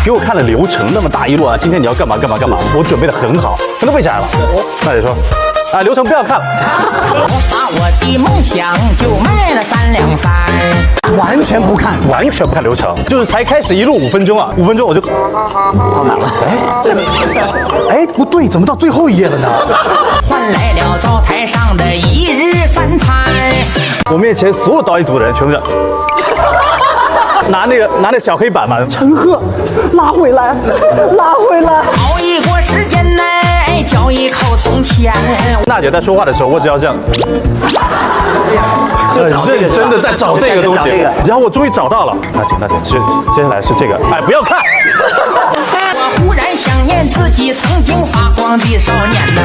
给我看了流程，那么大一路啊，今天你要干嘛干嘛干嘛，我准备的很好，全都背下来了。那得说，啊，流程不要看了。我把我的梦想就卖了3两3，完全不看，完全不看流程，就是才开始一路5分钟啊，5分钟我就到哪了？哎，不对，怎么到最后一页了呢？换来了灶台上的1日3餐。我面前所有导演组的人全部是拿那小黑板嘛，陈赫，拉回来，拉回来。熬一过时间内，嚼一口从前。娜姐在说话的时候，我只要这样，很认真的在找这个东西，然后我终于找到了。娜姐，接下来是这个，哎，不要看。我忽然想念自己曾经发光的少年呐。